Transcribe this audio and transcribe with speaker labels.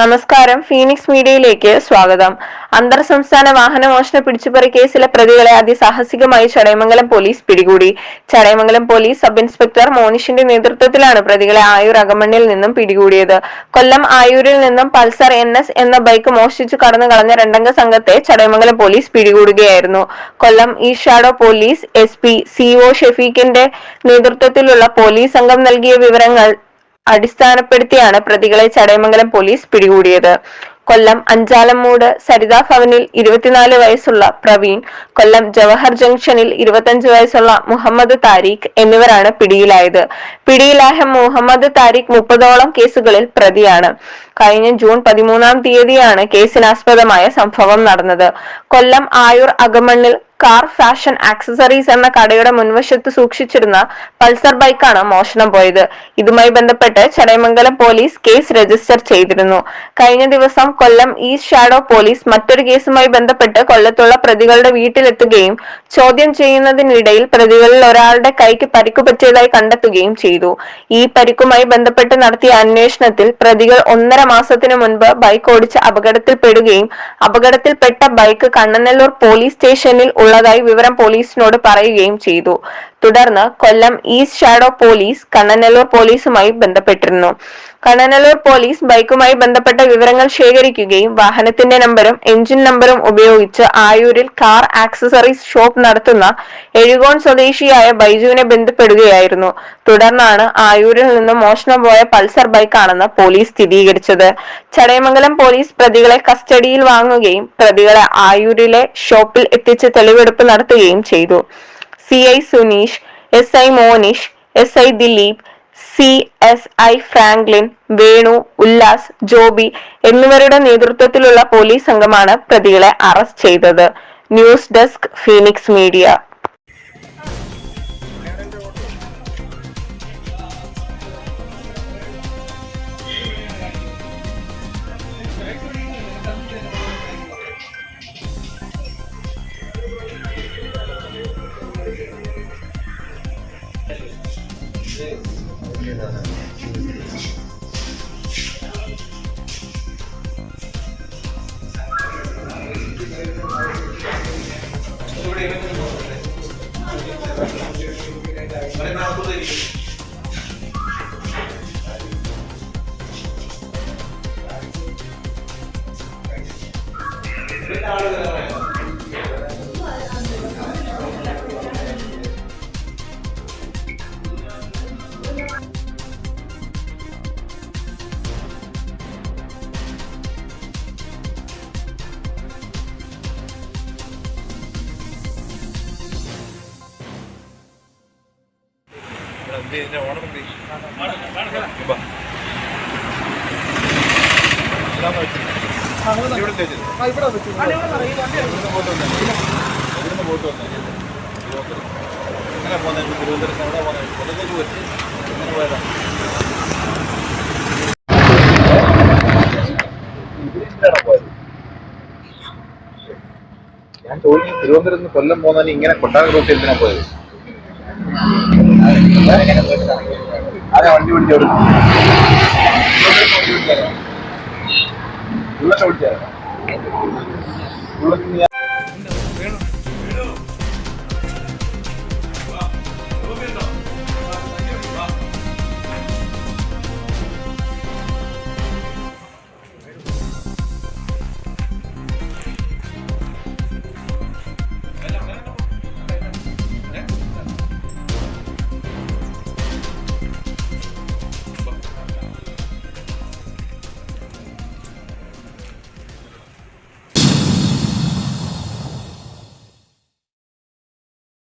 Speaker 1: നമസ്കാരം. ഫീനിക്സ് മീഡിയയിലേക്ക് സ്വാഗതം. അന്തർ സംസ്ഥാന വാഹനമോഷണ പിടിച്ചുപറി കേസിലെ പ്രതികളെ അതിസാഹസികമായി ചടയമംഗലം പോലീസ് പിടികൂടി. ചടയമംഗലം പോലീസ് സബ് ഇൻസ്പെക്ടർ മോനിഷിന്റെ നേതൃത്വത്തിലാണ് പ്രതികളെ ആയൂർ അകമണ്ണിൽ നിന്നും പിടികൂടിയത്. കൊല്ലം ആയൂരിൽ നിന്നും പൾസർ NS എന്ന ബൈക്ക് മോഷ്ടിച്ചു കടന്നു കളഞ്ഞ രണ്ടംഗ സംഘത്തെ ചടയമംഗലം പോലീസ് പിടികൂടുകയായിരുന്നു. Kollam east shadow police SP CO ഷെഫീഖിന്റെ നേതൃത്വത്തിലുള്ള പോലീസ് സംഘം നൽകിയ വിവരങ്ങൾ അടിസ്ഥാനപ്പെടുത്തിയാണ് പ്രതികളെ ചടയമംഗലം പോലീസ് പിടികൂടിയത്. കൊല്ലം അഞ്ചാലമ്മൂട് സരിതാ ഭവനിൽ 24 വയസ്സുള്ള പ്രവീൺ, കൊല്ലം ജവഹർ ജംഗ്ഷനിൽ 25 വയസ്സുള്ള മുഹമ്മദ് താരിഖ് എന്നിവരാണ് പിടിയിലായത്. പിടിയിലായ മുഹമ്മദ് താരിഖ് 30ഓളം കേസുകളിൽ പ്രതിയാണ്. കഴിഞ്ഞ ജൂൺ 13-ാം തീയതിയാണ് കേസിനാസ്പദമായ സംഭവം നടന്നത്. കൊല്ലം ആയൂർ അകമണ്ണിൽ കാർ ഫാഷൻ ആക്സസറീസ് എന്ന കടയുടെ മുൻവശത്ത് സൂക്ഷിച്ചിരുന്ന പൾസർ ബൈക്കാണ് മോഷണം പോയത്. ഇതുമായി ബന്ധപ്പെട്ട് ചടയമംഗലം പോലീസ് കേസ് രജിസ്റ്റർ ചെയ്തിരുന്നു. കഴിഞ്ഞ ദിവസം കൊല്ലം ഈസ്റ്റ് ഷാഡോ പോലീസ് മറ്റൊരു കേസുമായി ബന്ധപ്പെട്ട് കൊല്ലത്തുള്ള പ്രതികളുടെ വീട്ടിലെത്തുകയും ചോദ്യം ചെയ്യുന്നതിനിടയിൽ പ്രതികളിൽ ഒരാളുടെ കൈക്ക് പരിക്കുപറ്റിയതായി കണ്ടെത്തുകയും ചെയ്തു. ഈ പരിക്കുമായി ബന്ധപ്പെട്ട് നടത്തിയ അന്വേഷണത്തിൽ പ്രതികൾ 1.5 മാസത്തിനു മുൻപ് ബൈക്ക് ഓടിച്ച് അപകടത്തിൽപ്പെടുകയും അപകടത്തിൽപ്പെട്ട ബൈക്ക് കണ്ണനല്ലൂർ പോലീസ് സ്റ്റേഷനിൽ ഉള്ളതായി വിവരം പോലീസിനോട് പറയുകയും ചെയ്തു. തുടർന്ന് കൊല്ലം ഈസ്റ്റ് ഷാഡോ പോലീസ് കണ്ണനല്ലൂർ പോലീസുമായി ബന്ധപ്പെട്ടിരുന്നു. കണ്ണനല്ലൂർ പോലീസ് ബൈക്കുമായി ബന്ധപ്പെട്ട വിവരങ്ങൾ ശേഖരിക്കുകയും വാഹനത്തിന്റെ നമ്പരും എഞ്ചിൻ നമ്പറും ഉപയോഗിച്ച് ആയൂരിൽ കാർ ആക്സസറീസ് ഷോപ്പ് നടത്തുന്ന എഴുകോൺ സ്വദേശിയായ ബൈജുവിനെ ബന്ധപ്പെടുകയായിരുന്നു. തുടർന്നാണ് ആയൂരിൽ നിന്ന് മോഷണം പോയ പൾസർ ബൈക്കാണെന്ന് പോലീസ് സ്ഥിരീകരിച്ചത്. ചടയമംഗലം പോലീസ് പ്രതികളെ കസ്റ്റഡിയിൽ വാങ്ങുകയും പ്രതികളെ ആയൂരിലെ ഷോപ്പിൽ എത്തിച്ച് തെളിവെടുപ്പ് നടത്തുകയും ചെയ്തു. CI Suneesh, SI Monish, SI Dileep, CSI Franklin, Venu, Ullas, Joby എന്നിവരുടെ നേതൃത്വത്തിലുള്ള പോലീസ് സംഘമാണ് പ്രതികളെ അറസ്റ്റ് ചെയ്തത്. News desk, Phoenix media.
Speaker 2: ഞാൻ ചോദിച്ചു, തിരുവനന്തപുരത്ത് നിന്ന് കൊല്ലം പോകുന്നതിന് ഇങ്ങനെ കൊട്ടാരം റൂട്ട് എന്തിനാ പോയത്? ആരാ വണ്ടി പിടിച്ചോട് ബുള്ളറ്റ് ഓടിച്ചായിരുന്നു.